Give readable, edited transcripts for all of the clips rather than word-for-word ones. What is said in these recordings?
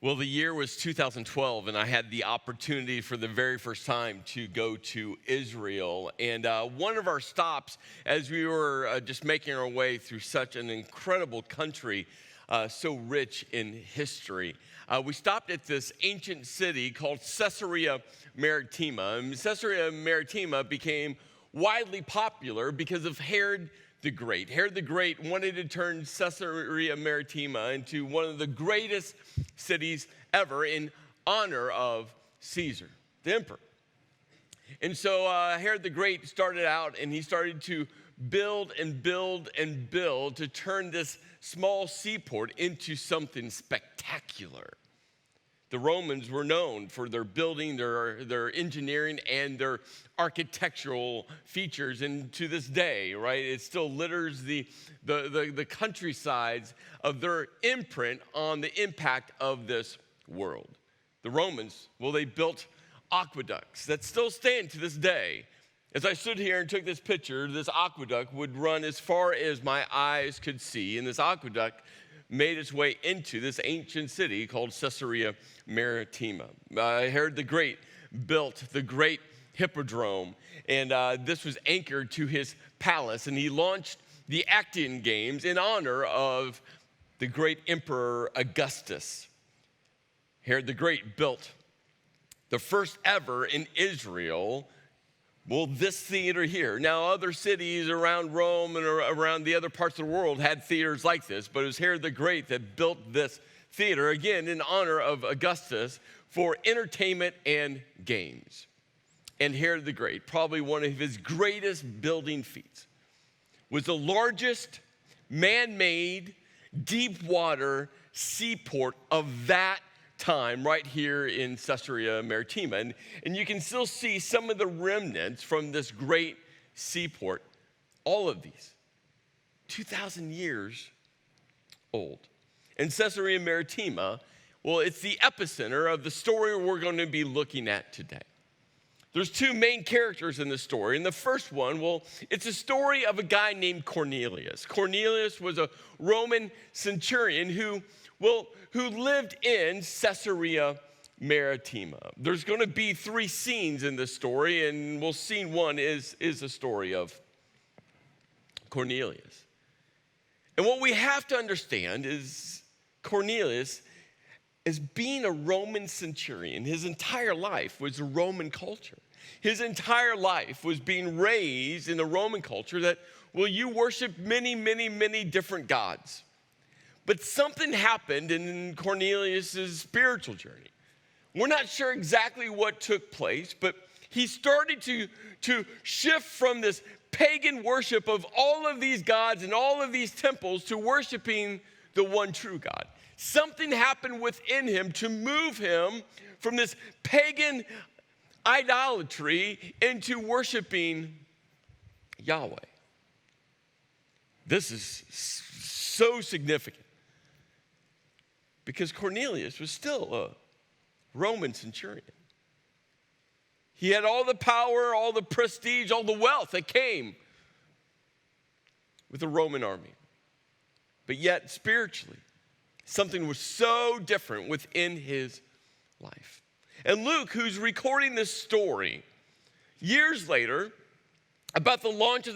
Well, the year was 2012, and I had the opportunity for the very first time to go to Israel. And one of our stops, as we were just making our way through such an incredible country, so rich in history, we stopped at this ancient city called Caesarea Maritima. And Caesarea Maritima became widely popular because of Herod the Great. Herod the Great wanted to turn Caesarea Maritima into one of the greatest cities ever in honor of Caesar, the emperor. And so Herod the Great started out, and he started to build and build and build to turn this small seaport into something spectacular. The Romans were known for their building, their engineering, and their architectural features. And to this day, right, it still litters the countrysides of their imprint on the impact of this world. The Romans, well, they built aqueducts that still stand to this day. As I stood here and took this picture, this aqueduct would run as far as my eyes could see, and this aqueduct made its way into this ancient city called Caesarea Maritima. Herod the Great built the great hippodrome, and this was anchored to his palace, and he launched the Actian Games in honor of the great Emperor Augustus. Herod the Great built the first ever in Israel, well, this theater here. Now, other cities around Rome and around the other parts of the world had theaters like this, but it was Herod the Great that built this theater, again, in honor of Augustus for entertainment and games. And Herod the Great, probably one of his greatest building feats, was the largest man-made deep water seaport of that time right here in Caesarea Maritima. And you can still see some of the remnants from this great seaport. All of these, 2,000 years old. And Caesarea Maritima, well, it's the epicenter of the story we're going to be looking at today. There's two main characters in the story. And the first one, well, it's a story of a guy named Cornelius. Cornelius was a Roman centurion who lived in Caesarea Maritima. There's going to be three scenes in this story, and well, scene one is the story of Cornelius. And what we have to understand is Cornelius, as being a Roman centurion, his entire life was a Roman culture. His entire life was being raised in the Roman culture that, well, you worship many, many, many different gods. But something happened in Cornelius' spiritual journey. We're not sure exactly what took place, but he started to shift from this pagan worship of all of these gods and all of these temples to worshiping the one true God. Something happened within him to move him from this pagan idolatry into worshiping Yahweh. This is so significant because Cornelius was still a Roman centurion. He had all the power, all the prestige, all the wealth that came with the Roman army. But yet, spiritually, something was so different within his life. And Luke, who's recording this story years later about the launch of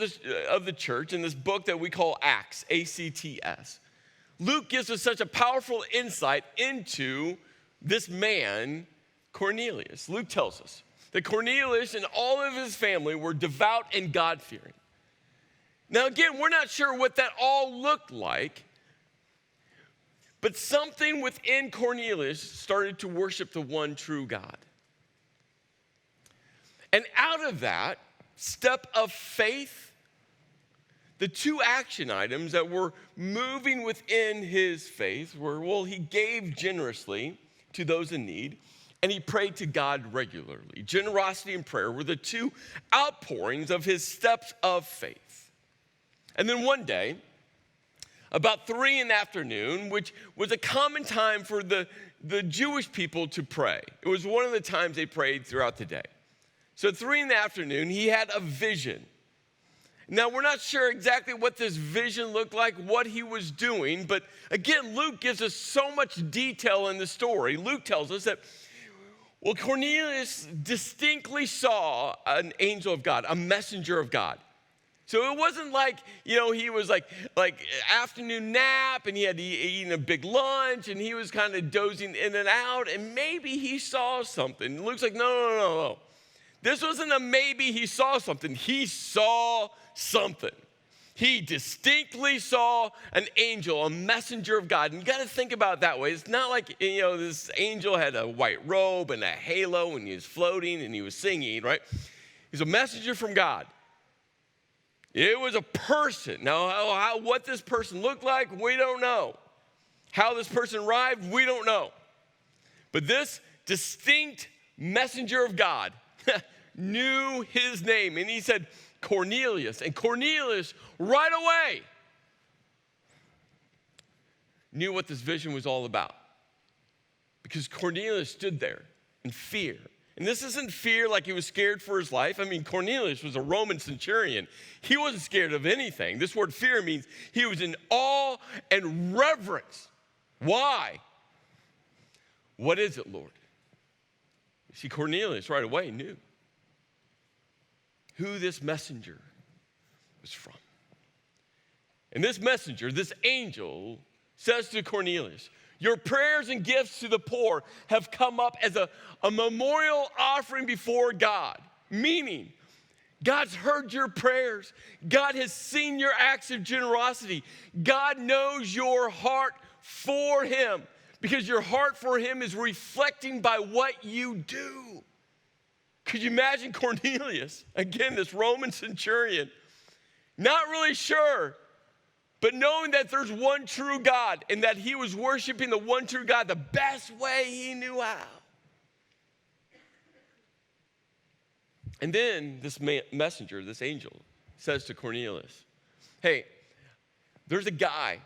the church in this book that we call Acts, A-C-T-S, Luke gives us such a powerful insight into this man, Cornelius. Luke tells us that Cornelius and all of his family were devout and God-fearing. Now, again, we're not sure what that all looked like, but something within Cornelius started to worship the one true God. And out of that step of faith, the two action items that were moving within his faith were, well, he gave generously to those in need, and he prayed to God regularly. Generosity and prayer were the two outpourings of his steps of faith. And then one day, about 3 p.m, which was a common time for the Jewish people to pray. It was one of the times they prayed throughout the day. So at 3 p.m, he had a vision. Now, we're not sure exactly what this vision looked like, what he was doing, but again, Luke gives us so much detail in the story. Luke tells us that, well, Cornelius distinctly saw an angel of God, a messenger of God. So it wasn't like, he was like afternoon nap and he had eaten a big lunch and he was kind of dozing in and out and maybe he saw something. Luke's like, no. This wasn't a maybe he saw something. He saw something. He distinctly saw an angel, a messenger of God. And you got to think about it that way. It's not like, this angel had a white robe and a halo and he was floating and he was singing, right? He's a messenger from God. It was a person. Now, what this person looked like, we don't know. How this person arrived, we don't know. But this distinct messenger of God knew his name. And he said, Cornelius. And Cornelius, right away, knew what this vision was all about. Because Cornelius stood there in fear. And this isn't fear like he was scared for his life. I mean, Cornelius was a Roman centurion. He wasn't scared of anything. This word fear means he was in awe and reverence. Why? What is it, Lord? You see, Cornelius right away knew who this messenger was from. And this messenger, this angel, says to Cornelius, your prayers and gifts to the poor have come up as a memorial offering before God. Meaning, God's heard your prayers. God has seen your acts of generosity. God knows your heart for him because your heart for him is reflecting by what you do. Could you imagine Cornelius, again, this Roman centurion, not really sure, but knowing that there's one true God and that he was worshiping the one true God the best way he knew how. And then this messenger, this angel, says to Cornelius, hey, there's a guy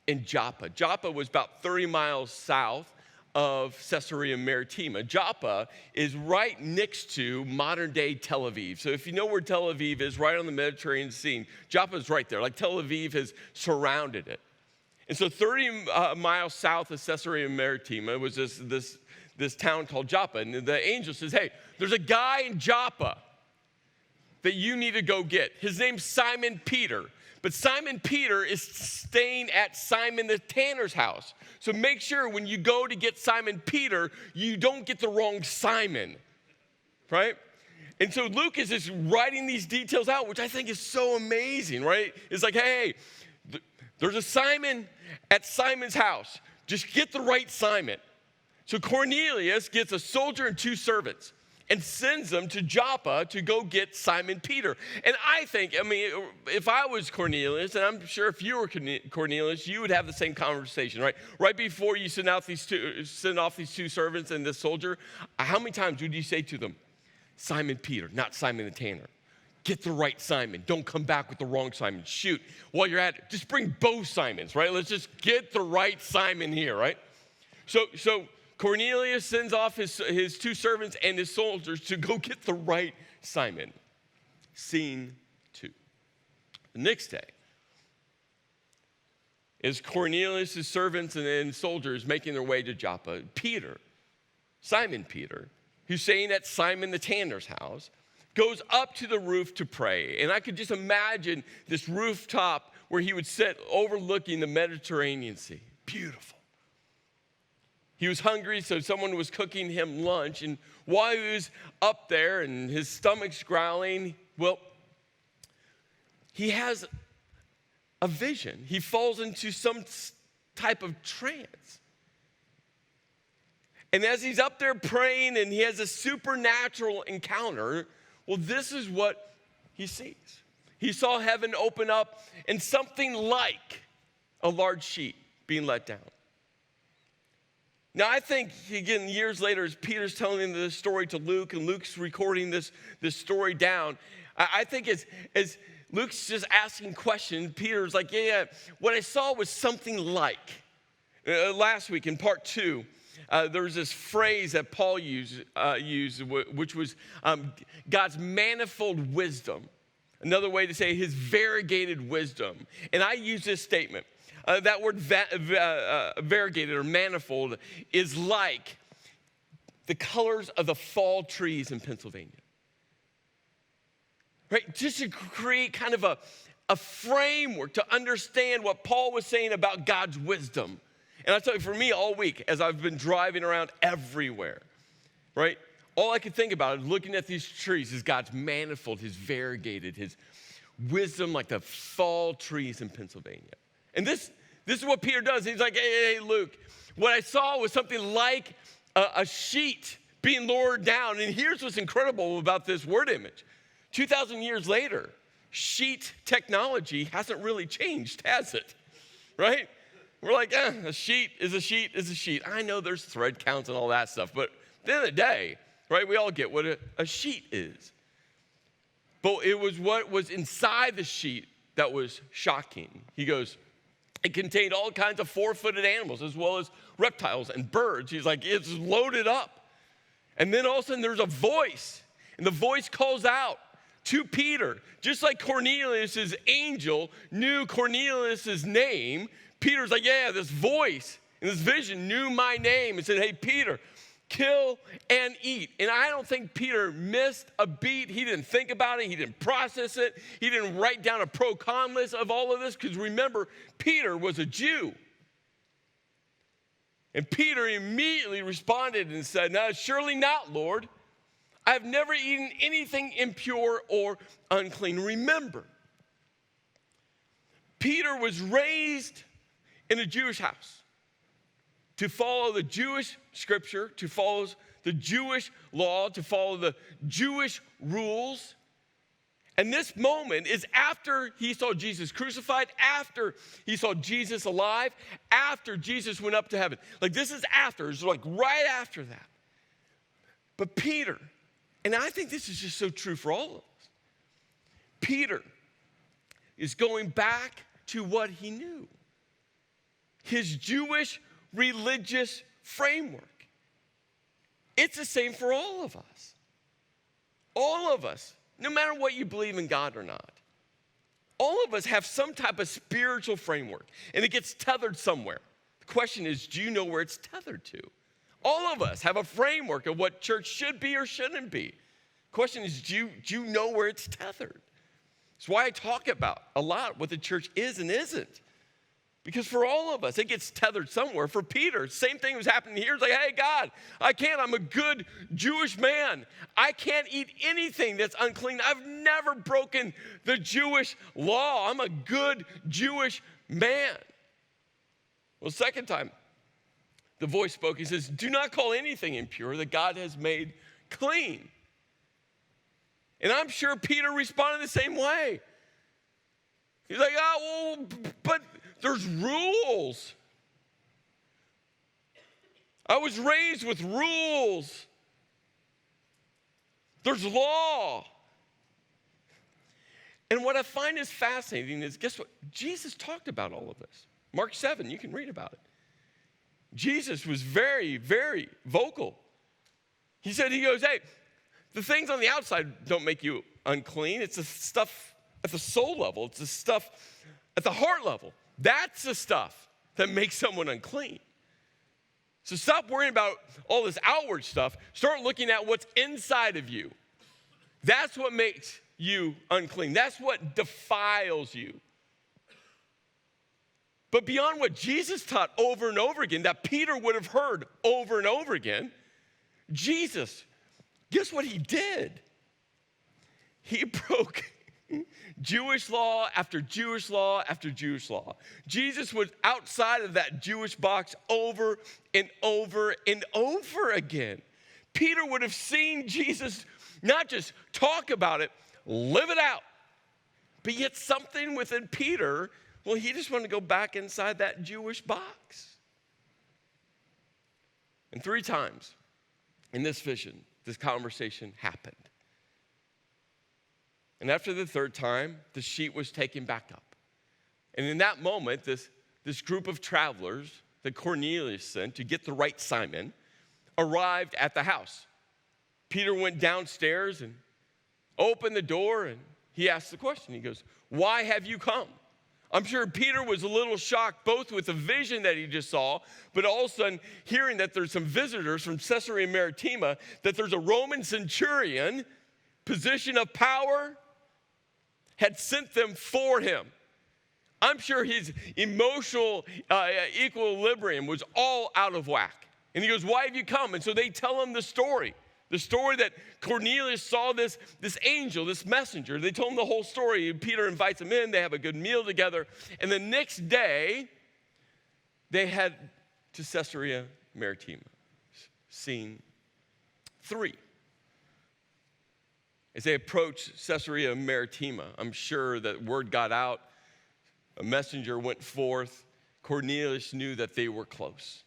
in Joppa. Joppa was about 30 miles south of Caesarea Maritima. Joppa is right next to modern-day Tel Aviv. So if you know where Tel Aviv is, right on the Mediterranean Sea, Joppa is right there. Like Tel Aviv has surrounded it. And so 30 miles south of Caesarea Maritima was this town called Joppa. And the angel says, hey, there's a guy in Joppa that you need to go get. His name's Simon Peter. But Simon Peter is staying at Simon the tanner's house. So make sure when you go to get Simon Peter, you don't get the wrong Simon, right? And so Luke is just writing these details out, which I think is so amazing, right? It's like, hey, there's a Simon at Simon's house. Just get the right Simon. So Cornelius gets a soldier and 2 servants and sends them to Joppa to go get Simon Peter. And I think, if I was Cornelius, and I'm sure if you were Cornelius, you would have the same conversation, right? Right before you send off these 2 servants and this soldier, how many times would you say to them, Simon Peter, not Simon the tanner? Get the right Simon. Don't come back with the wrong Simon. Shoot, while you're at it, just bring both Simons, right? Let's just get the right Simon here, right? So Cornelius sends off his 2 servants and his soldiers to go get the right Simon. Scene 2. The next day is Cornelius' servants and soldiers making their way to Joppa. Simon Peter, who's staying at Simon the tanner's house, goes up to the roof to pray. And I could just imagine this rooftop where he would sit overlooking the Mediterranean Sea. Beautiful. He was hungry, so someone was cooking him lunch. And while he was up there and his stomach's growling, well, he has a vision. He falls into some type of trance. And as he's up there praying and he has a supernatural encounter, well, this is what he sees. He saw heaven open up and something like a large sheet being let down. Now, I think, again, years later, as Peter's telling this story to Luke, and Luke's recording this story down, I think as Luke's just asking questions, Peter's like, yeah, what I saw was something like. Last week in part 2, there was this phrase that Paul used which was God's manifold wisdom. Another way to say his variegated wisdom. And I use this statement. That word variegated or manifold is like the colors of the fall trees in Pennsylvania. Right? Just to create kind of a framework to understand what Paul was saying about God's wisdom. And I'll tell you, for me all week, as I've been driving around everywhere, right? All I could think about looking at these trees is God's manifold, his variegated, his wisdom like the fall trees in Pennsylvania. And this is what Peter does. He's like, hey, Luke, what I saw was something like a sheet being lowered down. And here's what's incredible about this word image. 2,000 years later, sheet technology hasn't really changed, has it? Right? We're like, a sheet is a sheet is a sheet. I know there's thread counts and all that stuff, but at the end of the day, right, we all get what a sheet is. But it was what was inside the sheet that was shocking. He goes, it contained all kinds of four-footed animals as well as reptiles and birds. He's like, it's loaded up. And then all of a sudden there's a voice, and the voice calls out to Peter. Just like Cornelius' angel knew Cornelius' name, Peter's like, yeah, this voice in this vision knew my name and said, hey, Peter, kill and eat. And I don't think Peter missed a beat. He didn't think about it. He didn't process it. He didn't write down a pro-con list of all of this because remember, Peter was a Jew. And Peter immediately responded and said, no, surely not, Lord. I've never eaten anything impure or unclean. Remember, Peter was raised in a Jewish house to follow the Jewish scripture, to follow the Jewish law, to follow the Jewish rules. And this moment is after he saw Jesus crucified, after he saw Jesus alive, after Jesus went up to heaven. Like this is after, it's like right after that. But Peter, and I think this is just so true for all of us, Peter is going back to what he knew. His Jewish religious framework. It's the same for all of us. All of us, no matter what you believe in God or not, all of us have some type of spiritual framework, and it gets tethered somewhere. The question is, do you know where it's tethered to? All of us have a framework of what church should be or shouldn't be. The question is, do you know where it's tethered? That's why I talk about a lot what the church is and isn't. Because for all of us, it gets tethered somewhere. For Peter, same thing was happening here. It's like, hey, God, I'm a good Jewish man. I can't eat anything that's unclean. I've never broken the Jewish law. I'm a good Jewish man. Well, second time, the voice spoke. He says, do not call anything impure that God has made clean. And I'm sure Peter responded the same way. He's like, but there's rules. I was raised with rules. There's law. And what I find is fascinating is, guess what? Jesus talked about all of this. Mark 7, you can read about it. Jesus was very, very vocal. He goes, hey, the things on the outside don't make you unclean. It's the stuff at the soul level. It's the stuff at the heart level. That's the stuff that makes someone unclean. So stop worrying about all this outward stuff. Start looking at what's inside of you. That's what makes you unclean. That's what defiles you. But beyond what Jesus taught over and over again, that Peter would have heard over and over again, Jesus, guess what he did? He broke Jewish law after Jewish law after Jewish law. Jesus was outside of that Jewish box over and over and over again. Peter would have seen Jesus not just talk about it, live it out. But yet something within Peter, well, he just wanted to go back inside that Jewish box. And 3 times in this vision, this conversation happened. And after the 3rd time, the sheet was taken back up. And in that moment, this group of travelers that Cornelius sent to get the right Simon arrived at the house. Peter went downstairs and opened the door, and he asks the question. He goes, why have you come? I'm sure Peter was a little shocked, both with the vision that he just saw, but all of a sudden hearing that there's some visitors from Caesarea Maritima, that there's a Roman centurion, position of power, had sent them for him. I'm sure his emotional equilibrium was all out of whack. And he goes, why have you come? And so they tell him the story that Cornelius saw this angel, this messenger. They told him the whole story. Peter invites him in. They have a good meal together. And the next day, they head to Caesarea Maritima. Scene 3. As they approach Caesarea Maritima, I'm sure that word got out. A messenger went forth. Cornelius knew that they were close.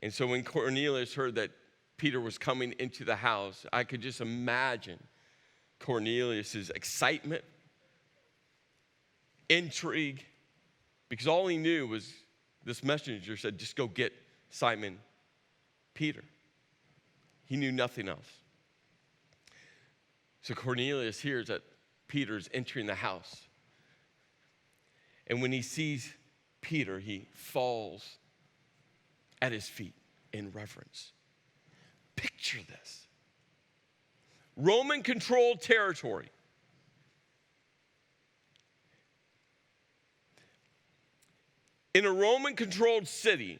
And so when Cornelius heard that Peter was coming into the house, I could just imagine Cornelius' excitement, intrigue, because all he knew was this messenger said, just go get Simon Peter. He knew nothing else. So Cornelius hears that Peter's entering the house. And when he sees Peter, he falls at his feet in reverence. Picture this. Roman-controlled territory. In a Roman-controlled city,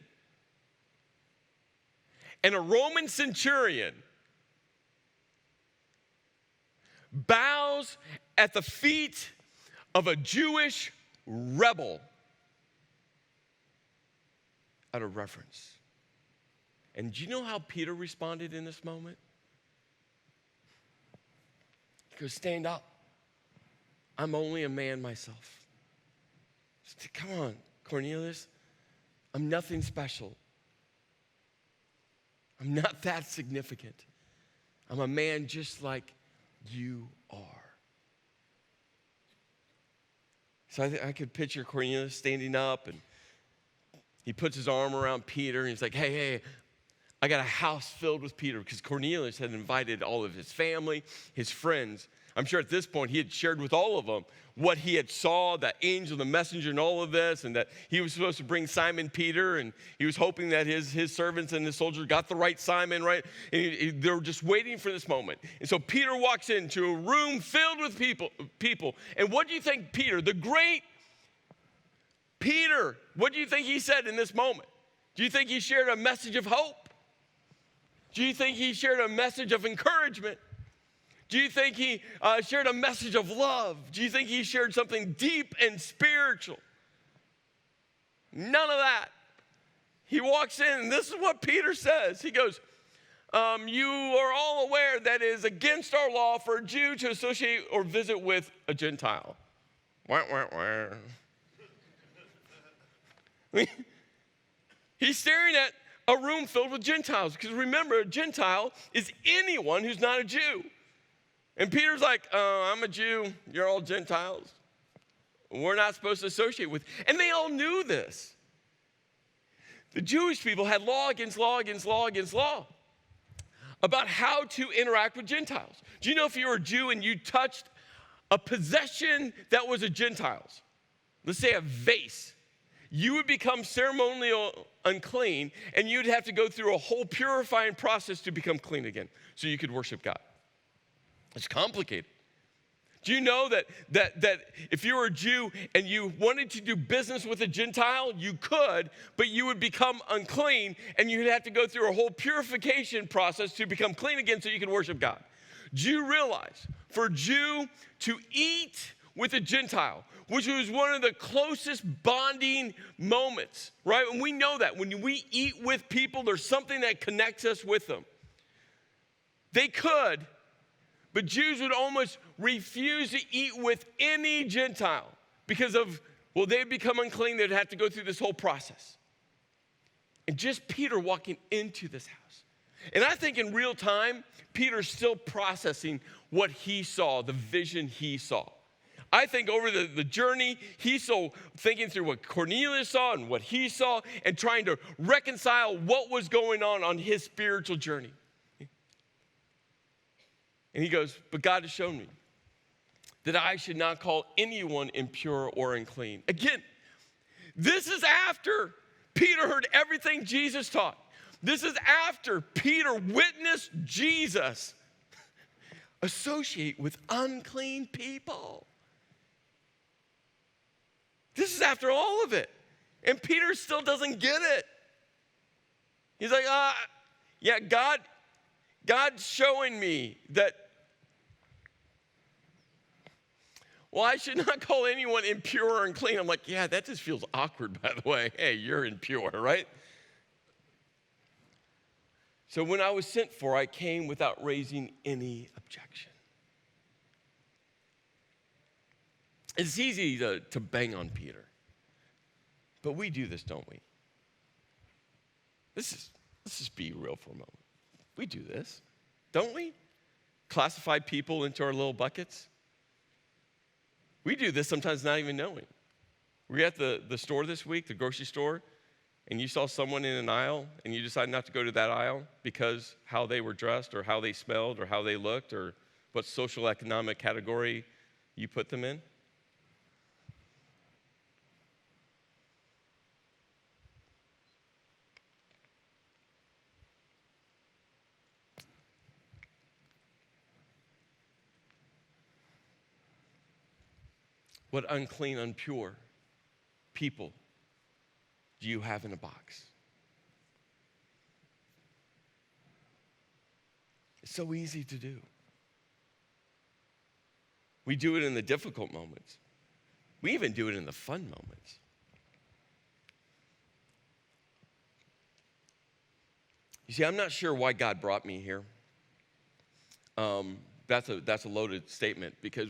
and a Roman centurion bows at the feet of a Jewish rebel out of reverence. And do you know how Peter responded in this moment? He goes, stand up. I'm only a man myself. Come on, Cornelius. I'm nothing special. I'm not that significant. I'm a man just like you are. So I could picture Cornelius standing up, and he puts his arm around Peter, and he's like, hey, I got a house filled with Peter, because Cornelius had invited all of his family, his friends. I'm sure at this point he had shared with all of them what he had saw, the angel, the messenger, and all of this, and that he was supposed to bring Simon Peter, and he was hoping that his servants and his soldiers got the right Simon, right? And they were just waiting for this moment. And so Peter walks into a room filled with people. And what do you think Peter, the great Peter, what do you think he said in this moment? Do you think he shared a message of hope? Do you think he shared a message of encouragement? Do you think he shared a message of love? Do you think he shared something deep and spiritual? None of that. He walks in, and this is what Peter says. He goes, you are all aware that it is against our law for a Jew to associate or visit with a Gentile. Wah, wah, wah. He's staring at a room filled with Gentiles, because remember, a Gentile is anyone who's not a Jew. And Peter's like, I'm a Jew, you're all Gentiles. We're not supposed to associate with. And they all knew this. The Jewish people had law against law against law against law about how to interact with Gentiles. Do you know if you were a Jew and you touched a possession that was a Gentile's, let's say a vase, you would become ceremonially unclean, and you'd have to go through a whole purifying process to become clean again so you could worship God. It's complicated. Do you know that if you were a Jew and you wanted to do business with a Gentile, you could, but you would become unclean, and you'd have to go through a whole purification process to become clean again so you could worship God? Do you realize for a Jew to eat with a Gentile, which was one of the closest bonding moments, right? And we know that when we eat with people, there's something that connects us with them. They could, but Jews would almost refuse to eat with any Gentile because of, well, they'd become unclean. They'd have to go through this whole process. And just Peter walking into this house. And I think in real time, Peter's still processing what he saw, the vision he saw. I think over the journey, he's still thinking through what Cornelius saw and what he saw and trying to reconcile what was going on his spiritual journey. And he goes, but God has shown me that I should not call anyone impure or unclean. Again, this is after Peter heard everything Jesus taught. This is after Peter witnessed Jesus associate with unclean people. This is after all of it. And Peter still doesn't get it. He's like, yeah, God's showing me that, well, I should not call anyone impure or unclean. I'm like, yeah, that just feels awkward, by the way. Hey, you're impure, right? So when I was sent for, I came without raising any objection. It's easy to bang on Peter. But we do this, don't we? Let's just be real for a moment. We do this, don't we? Classify people into our little buckets. We do this sometimes not even knowing. Were you at the store this week, the grocery store, and you saw someone in an aisle and you decided not to go to that aisle because how they were dressed or how they smelled or how they looked or what social economic category you put them in? What unclean, impure people do you have in a box? It's so easy to do. We do it in the difficult moments. We even do it in the fun moments. You see, I'm not sure why God brought me here. That's a loaded statement because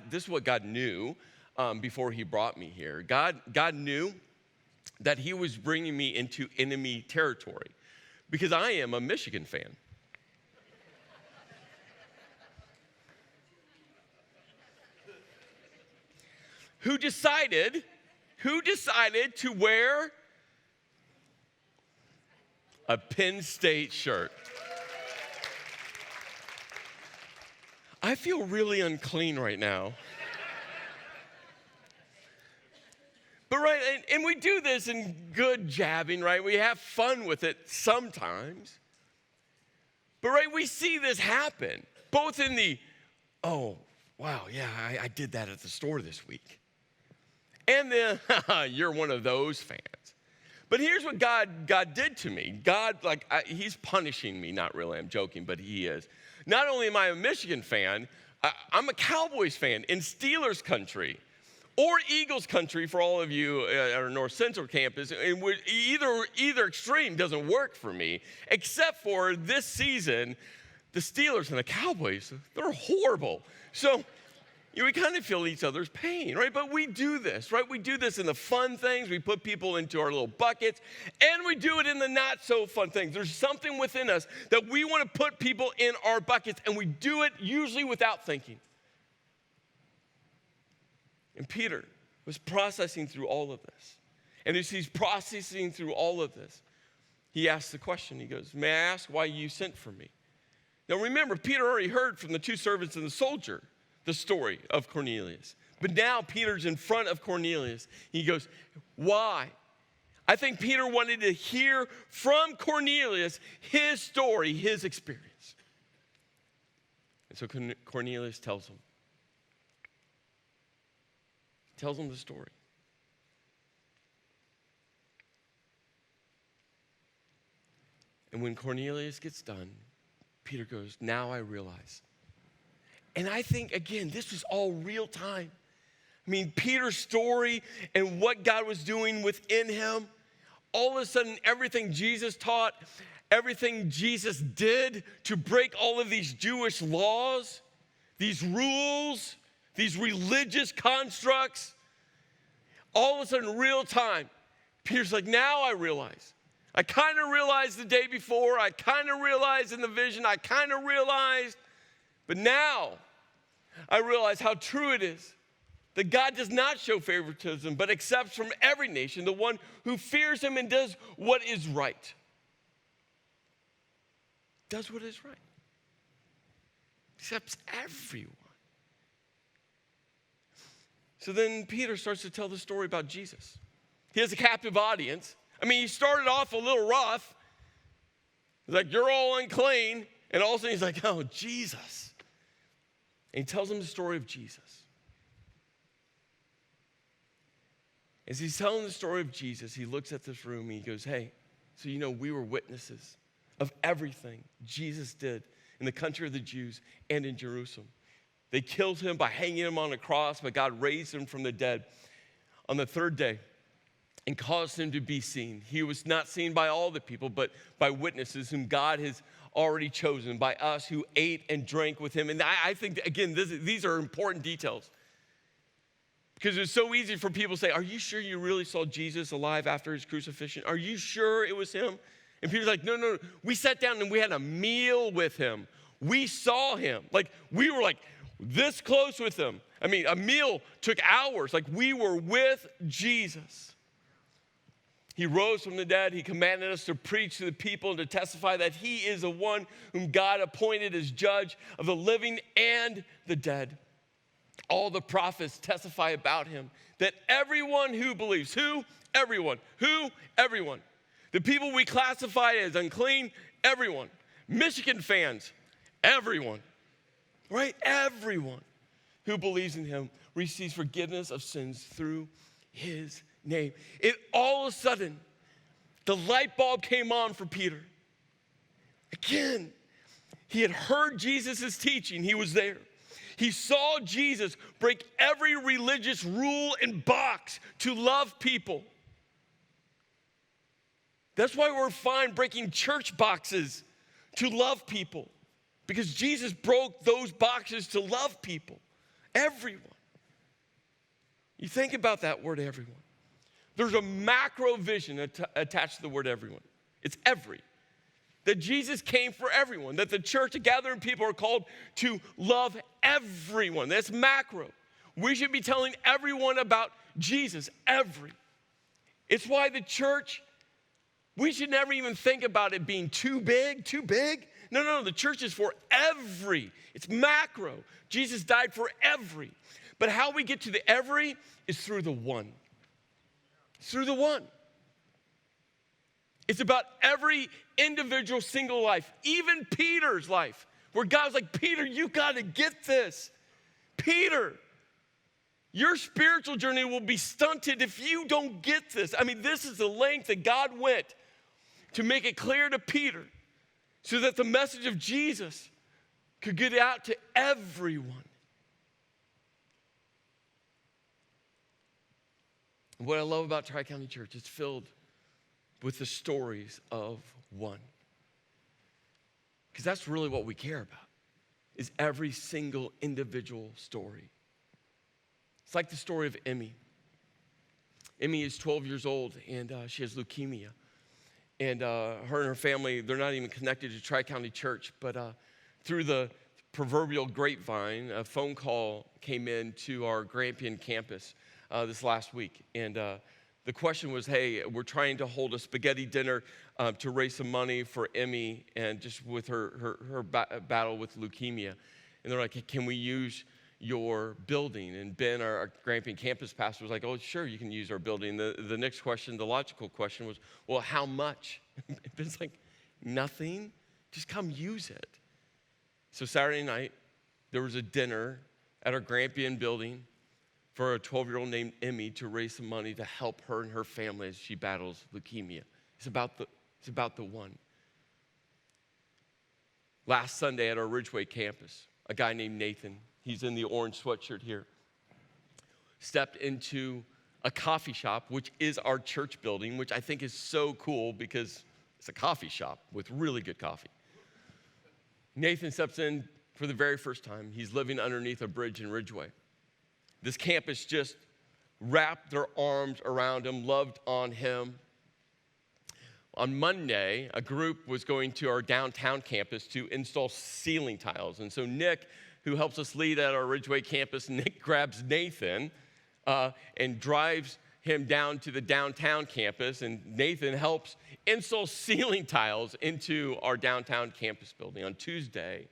this is what God knew before he brought me here. God knew that he was bringing me into enemy territory because I am a Michigan fan. Who decided to wear a Penn State shirt? I feel really unclean right now. But right, and we do this in good jabbing, right? We have fun with it sometimes. But right, we see this happen, both in the, oh, wow, yeah, I did that at the store this week. And then, you're one of those fans. But here's what God did to me. God, he's punishing me. Not really, I'm joking, but he is. Not only am I a Michigan fan, I'm a Cowboys fan in Steelers country or Eagles country for all of you at our North Central campus. And either extreme doesn't work for me, except for this season, the Steelers and the Cowboys, they're horrible. So we kind of feel each other's pain, right? But we do this, right? We do this in the fun things. We put people into our little buckets, and we do it in the not so fun things. There's something within us that we want to put people in our buckets, and we do it usually without thinking. And Peter was processing through all of this. And as he's processing through all of this, he asks the question. He goes, may I ask why you sent for me? Now remember, Peter already heard from the two servants and the soldier the story of Cornelius. But now Peter's in front of Cornelius. He goes, why? I think Peter wanted to hear from Cornelius his story, his experience. And so Cornelius tells him. He tells him the story. And when Cornelius gets done, Peter goes, now I realize. And I think, again, this was all real time. I mean, Peter's story and what God was doing within him, all of a sudden, everything Jesus taught, everything Jesus did to break all of these Jewish laws, these rules, these religious constructs, all of a sudden, real time, Peter's like, now I realize. I kind of realized the day before. I kind of realized in the vision. I kind of realized. But now, I realize how true it is that God does not show favoritism, but accepts from every nation the one who fears him and does what is right. Does what is right. Accepts everyone. So then Peter starts to tell the story about Jesus. He has a captive audience. I mean, he started off a little rough. He's like, you're all unclean. And all of a sudden he's like, oh, Jesus. And he tells them the story of Jesus. As he's telling the story of Jesus, he looks at this room and he goes, hey, so you know we were witnesses of everything Jesus did in the country of the Jews and in Jerusalem. They killed him by hanging him on a cross, but God raised him from the dead on the third day and caused him to be seen. He was not seen by all the people, but by witnesses whom God has already chosen, by us who ate and drank with him. And I think, again, these are important details. Because it's so easy for people to say, are you sure you really saw Jesus alive after his crucifixion? Are you sure it was him? And Peter's like, no. We sat down and we had a meal with him. We saw him. Like, we were like this close with him. I mean, a meal took hours. Like, we were with Jesus. He rose from the dead. He commanded us to preach to the people and to testify that he is the one whom God appointed as judge of the living and the dead. All the prophets testify about him, that everyone who believes, who? Everyone. Who? Everyone. The people we classify as unclean, everyone. Michigan fans, everyone. Right? Everyone who believes in him receives forgiveness of sins through his name. It all of a sudden, the light bulb came on for Peter. Again, he had heard Jesus' teaching. He was there. He saw Jesus break every religious rule and box to love people. That's why we're fine breaking church boxes to love people. Because Jesus broke those boxes to love people. Everyone. You think about that word, everyone. There's a macro vision attached to the word everyone. It's every. That Jesus came for everyone. That the church, the gathering people are called to love everyone. That's macro. We should be telling everyone about Jesus. Every. It's why the church, we should never even think about it being too big, too big. No, the church is for every. It's macro. Jesus died for every. But how we get to the every is through the one. It's through the one. It's about every individual single life, even Peter's life, where God's like, Peter, you got to get this. Peter, your spiritual journey will be stunted if you don't get this. I mean, this is the length that God went to make it clear to Peter so that the message of Jesus could get out to everyone. What I love about Tri-County Church, it's filled with the stories of one. Because that's really what we care about, is every single individual story. It's like the story of Emmy. Emmy is 12 years old, and she has leukemia. And her and her family, they're not even connected to Tri-County Church, but through the proverbial grapevine, a phone call came in to our Grampian campus this last week. And the question was, hey, we're trying to hold a spaghetti dinner to raise some money for Emmy and just with her battle with leukemia. And they're like, hey, can we use your building? And Ben, our Grampian campus pastor, was like, oh, sure, you can use our building. The next question, the logical question was, well, how much? Ben's like, nothing. Just come use it. So Saturday night, there was a dinner at our Grampian building for a 12-year-old named Emmy to raise some money to help her and her family as she battles leukemia. It's about the one. Last Sunday at our Ridgeway campus, a guy named Nathan, he's in the orange sweatshirt here, stepped into a coffee shop, which is our church building, which I think is so cool because it's a coffee shop with really good coffee. Nathan steps in for the very first time. He's living underneath a bridge in Ridgeway. This campus just wrapped their arms around him, loved on him. On Monday, a group was going to our downtown campus to install ceiling tiles. And so Nick, who helps us lead at our Ridgeway campus, Nick grabs Nathan and drives him down to the downtown campus. And Nathan helps install ceiling tiles into our downtown campus building. On Tuesday,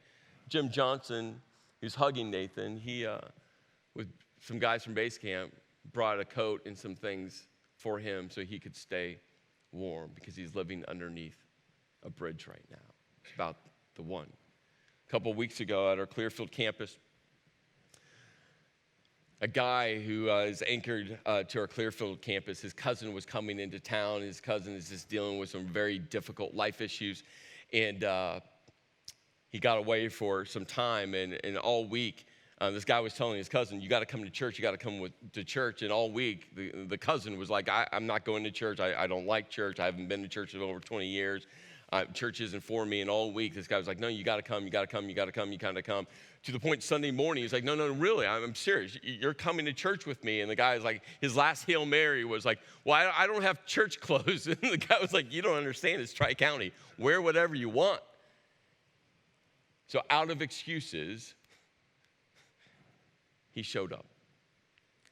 Jim Johnson, who's hugging Nathan, he with some guys from base camp brought a coat and some things for him so he could stay warm because he's living underneath a bridge right now. It's about the one. A couple of weeks ago at our Clearfield campus, a guy who is anchored to our Clearfield campus, his cousin was coming into town. His cousin is just dealing with some very difficult life issues. And he got away for some time. And all week, this guy was telling his cousin, you got to come to church. You got to come to church. And all week, the cousin was like, I'm not going to church. I don't like church. I haven't been to church in over 20 years. Church isn't for me. And all week, this guy was like, no, you got to come. You got to come. You got to come. You got to come. To the point Sunday morning, he's like, no, really, I'm serious. You're coming to church with me. And the guy was like, his last Hail Mary was like, well, I don't have church clothes. And the guy was like, you don't understand. It's Tri-County. Wear whatever you want. So out of excuses, he showed up.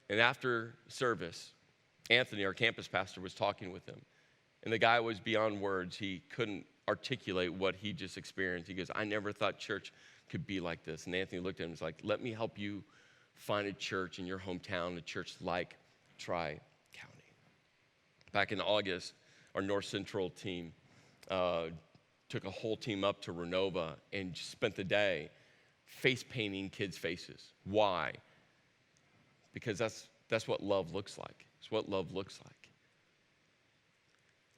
And after service, Anthony, our campus pastor, was talking with him. And the guy was beyond words. He couldn't articulate what he just experienced. He goes, I never thought church could be like this. And Anthony looked at him and was like, let me help you find a church in your hometown, a church like Tri-County. Back in August, our North Central team took a whole team up to Renova and spent the day face painting kids' faces. Why? Because that's what love looks like. It's what love looks like.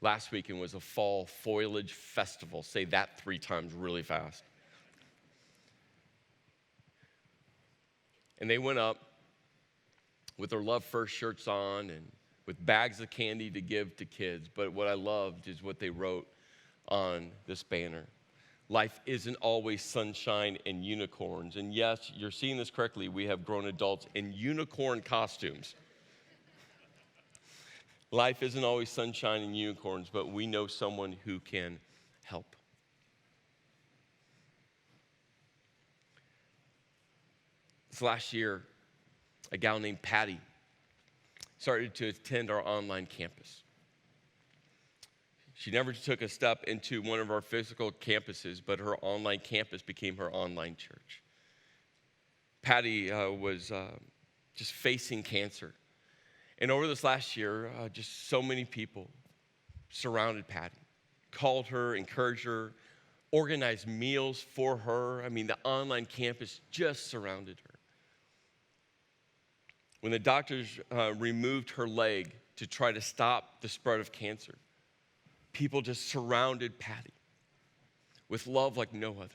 Last weekend was a fall foliage festival. Say that 3 times really fast. And they went up with their Love First shirts on and with bags of candy to give to kids. But what I loved is what they wrote on this banner. Life isn't always sunshine and unicorns. And yes, you're seeing this correctly. We have grown adults in unicorn costumes. Life isn't always sunshine and unicorns, but we know someone who can help. This last year, a gal named Patty started to attend our online campus. She never took a step into one of our physical campuses, but her online campus became her online church. Patty was just facing cancer. And over this last year, just so many people surrounded Patty, called her, encouraged her, organized meals for her. I mean, the online campus just surrounded her. When the doctors removed her leg to try to stop the spread of cancer, people just surrounded Patty with love like no other.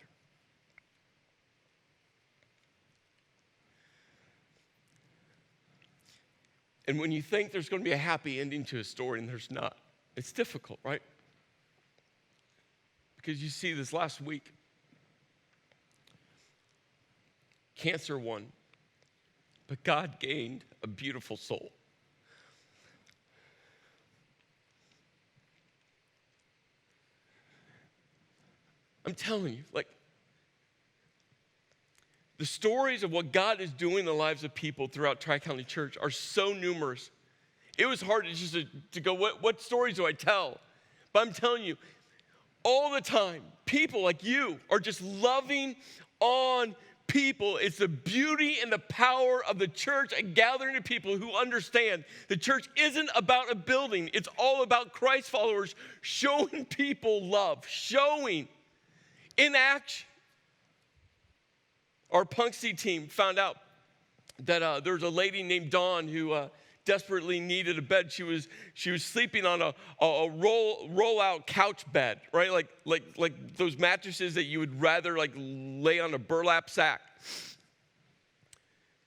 And when you think there's going to be a happy ending to a story and there's not, it's difficult, right? Because you see this last week, cancer won, but God gained a beautiful soul. I'm telling you, like, the stories of what God is doing in the lives of people throughout Tri-County Church are so numerous. It was hard to go, what stories do I tell? But I'm telling you, all the time, people like you are just loving on people. It's the beauty and the power of the church, a gathering of people who understand the church isn't about a building. It's all about Christ followers showing people love, showing in action. Our Punksy team found out that there was a lady named Dawn who desperately needed a bed. She was sleeping on a roll-out couch bed, right? Like those mattresses that you would rather like lay on a burlap sack.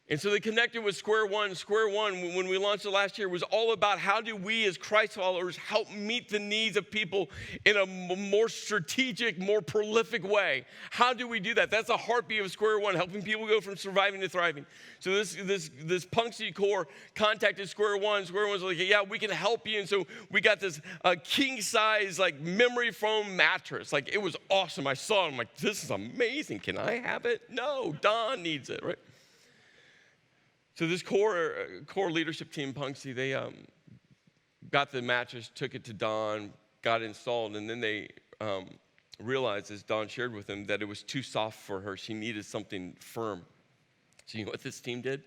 And so they connected with Square One. Square One, when we launched it last year, was all about how do we as Christ followers help meet the needs of people in a more strategic, more prolific way. How do we do that? That's the heartbeat of Square One, helping people go from surviving to thriving. So this Punksy core contacted Square One. Square One's like, yeah, we can help you. And so we got this king size like memory foam mattress. Like it was awesome. I saw it. I'm like, this is amazing. Can I have it? No, Don needs it, right? So this core leadership team, Punksy, they got the mattress, took it to Don, got it installed, and then they realized, as Don shared with them, that it was too soft for her. She needed something firm. So you know what this team did?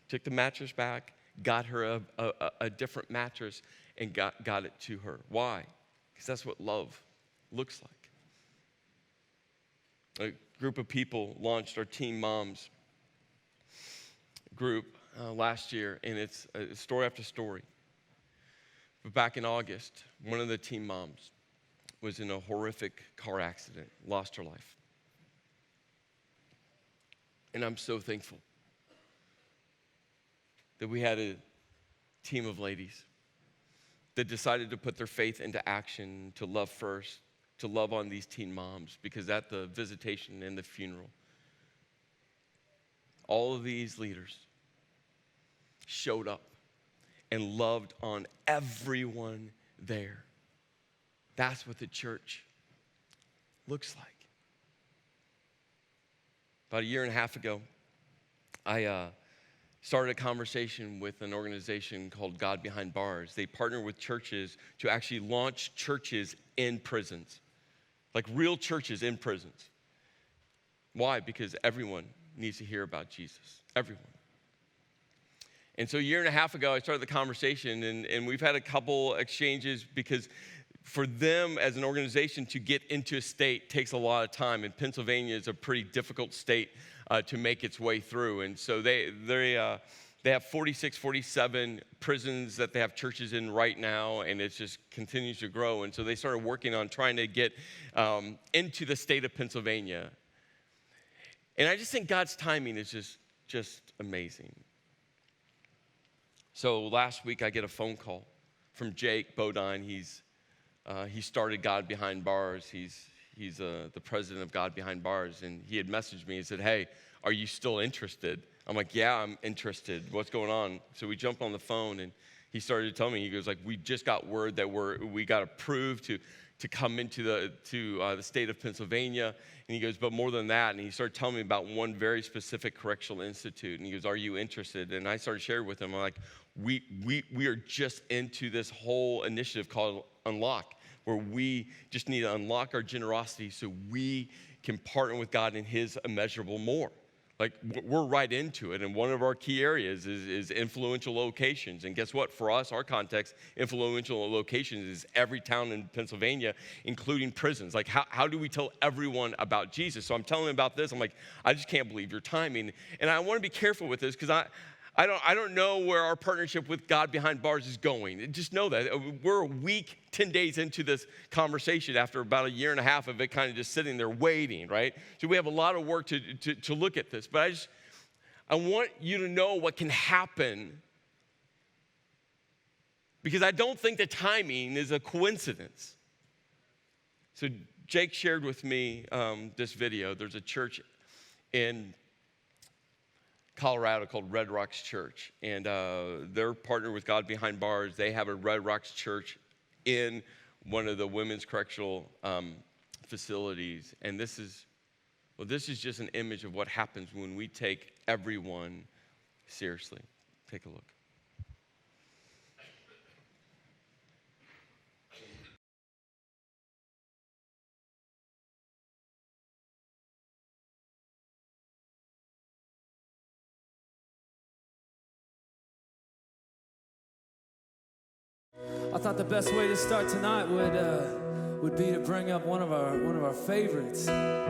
Took the mattress back, got her a different mattress, and got it to her. Why? Because that's what love looks like. A group of people launched our Teen Moms group last year, and it's story after story. But back in August, one of the teen moms was in a horrific car accident, lost her life. And I'm so thankful that we had a team of ladies that decided to put their faith into action, to love first, to love on these teen moms, because at the visitation and the funeral, all of these leaders showed up and loved on everyone there. That's what the church looks like. About a year and a half ago, I started a conversation with an organization called God Behind Bars. They partner with churches to actually launch churches in prisons, like real churches in prisons. Why? Because everyone needs to hear about Jesus, everyone. And so a year and a half ago, I started the conversation, and we've had a couple exchanges, because for them as an organization to get into a state takes a lot of time, and Pennsylvania is a pretty difficult state to make its way through. And so they have 46, 47 prisons that they have churches in right now, and it just continues to grow. And so they started working on trying to get into the state of Pennsylvania. And I just think God's timing is just amazing. So last week I get a phone call from Jake Bodine. He started God Behind Bars. He's the president of God Behind Bars, and he had messaged me and said, "Hey, are you still interested?" I'm like, "Yeah, I'm interested. What's going on?" So we jumped on the phone, and he started to tell me. He goes like, "We just got word that we got approved to come into the state of Pennsylvania." And he goes, "But more than that," and he started telling me about one very specific correctional institute. And he goes, "Are you interested?" And I started sharing with him. I'm like, we are just into this whole initiative called Unlock, where we just need to unlock our generosity so we can partner with God in his immeasurable more. Like, we're right into it, and one of our key areas is influential locations. And guess what? For us, our context, influential locations is every town in Pennsylvania, including prisons. Like, how do we tell everyone about Jesus? So I'm telling him about this. I'm like, I just can't believe your timing. And I want to be careful with this, because I don't know where our partnership with God Behind Bars is going. Just know that. We're a week, 10 days into this conversation after about a year and a half of it kind of just sitting there waiting, right? So we have a lot of work to look at this. But I want you to know what can happen, because I don't think the timing is a coincidence. So Jake shared with me this video. There's a church in Colorado called Red Rocks Church, and they're partnered with God Behind Bars. They have a Red Rocks Church in one of the women's correctional facilities, and this is just an image of what happens when we take everyone seriously. Take a look. I thought the best way to start tonight would be to bring up one of our favorites,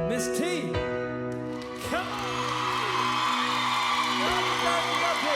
Miss T. Come on! Up here.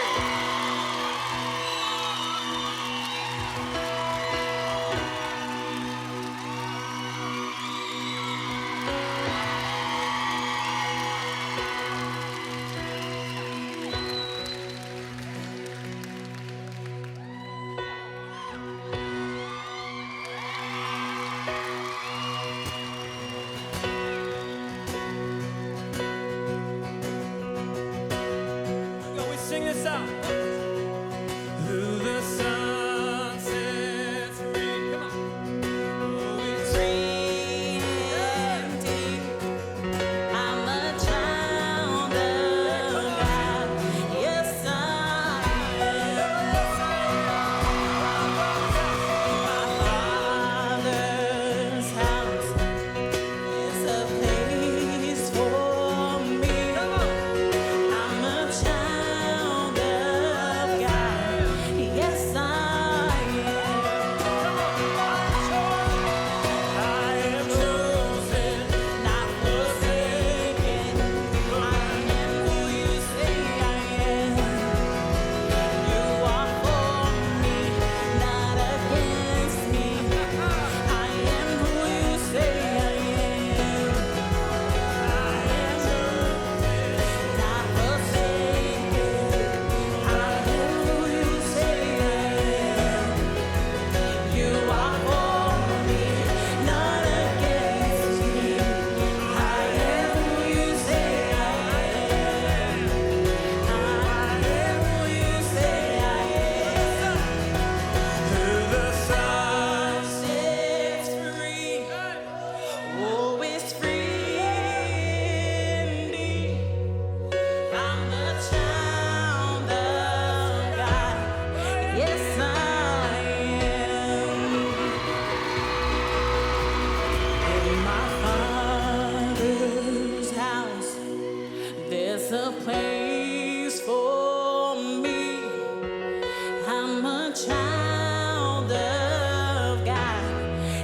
place for me. I'm a child of God.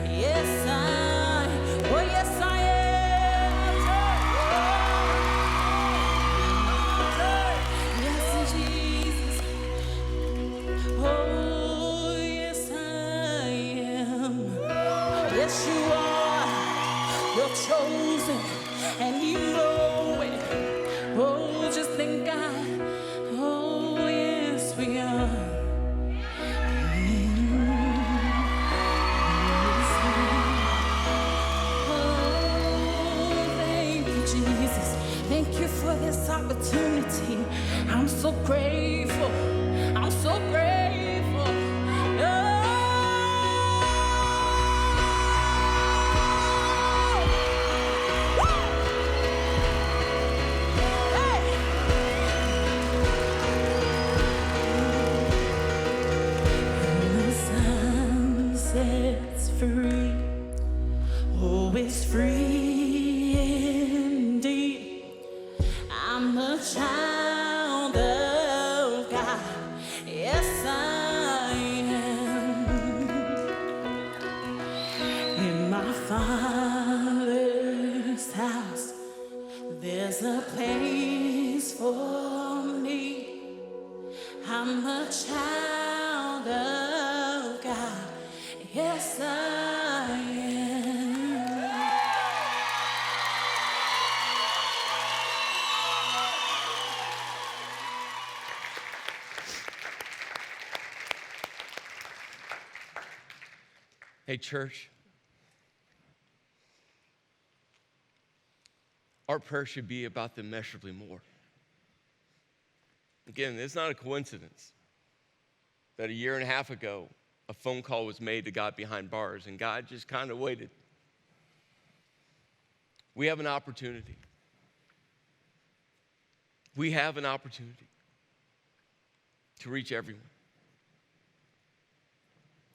Yes, yes, I am. Yes, Jesus. Oh, yes, I am. Yes, you are. You're chosen, and you know it. Oh, just thank God. Oh, yes, we are. Oh, thank you, Jesus. Thank you for this opportunity. I'm so grateful. I'm so grateful. Oh. Free, oh, it's free indeed. I'm a child of God. Yes, I am. In my Father's house, there's a place for me. I'm a child of God. Yes, I am. Hey, church, our prayer should be about the immeasurably more. Again, it's not a coincidence that a year and a half ago, a phone call was made to God behind bars, and God just kind of waited. We have an opportunity. We have an opportunity to reach everyone.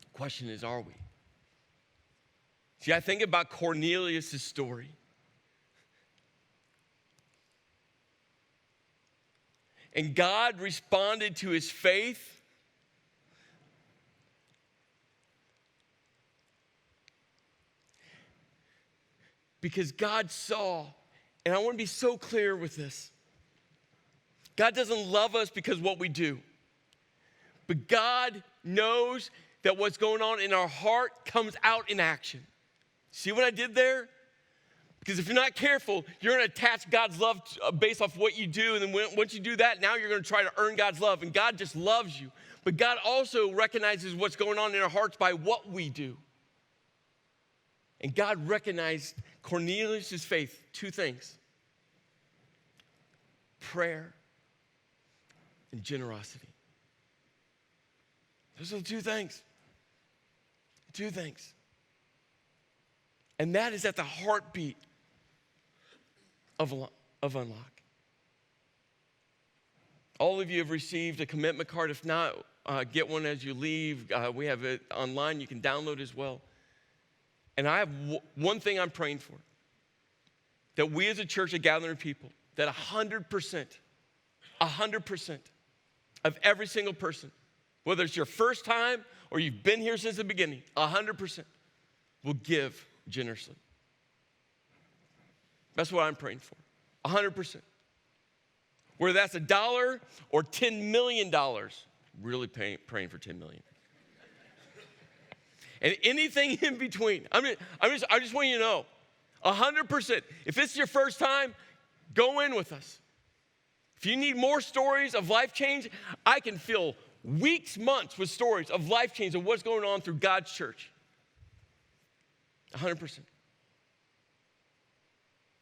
The question is, are we? See, I think about Cornelius' story. And God responded to his faith because God saw, and I want to be so clear with this. God doesn't love us because of what we do. But God knows that what's going on in our heart comes out in action. See what I did there? Because if you're not careful, you're going to attach God's love based off what you do. And then once you do that, now you're going to try to earn God's love. And God just loves you. But God also recognizes what's going on in our hearts by what we do. And God recognized Cornelius' faith, two things: prayer and generosity. Those are the two things. Two things. And that is at the heartbeat of Unlock. All of you have received a commitment card. If not, get one as you leave. We have it online. You can download as well. And I have one thing I'm praying for, that we as a church of gathering people, that 100% of every single person, whether it's your first time or you've been here since the beginning, 100% will give generously. That's what I'm praying for, 100%. Whether that's $1 or $10 million, really praying for $10 million. And anything in between. I just want you to know, 100%. If it's your first time, go in with us. If you need more stories of life change, I can fill weeks, months with stories of life change and what's going on through God's church. 100%.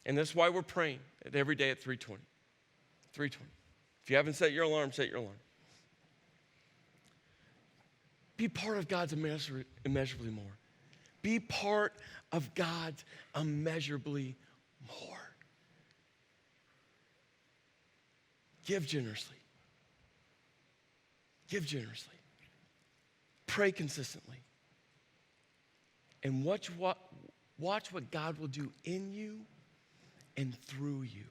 And that's why we're praying every day at 3:20. 3:20. If you haven't set your alarm, set your alarm. Be part of God's immeasurably more. Be part of God's immeasurably more. Give generously. Give generously. Pray consistently. And watch what God will do in you and through you.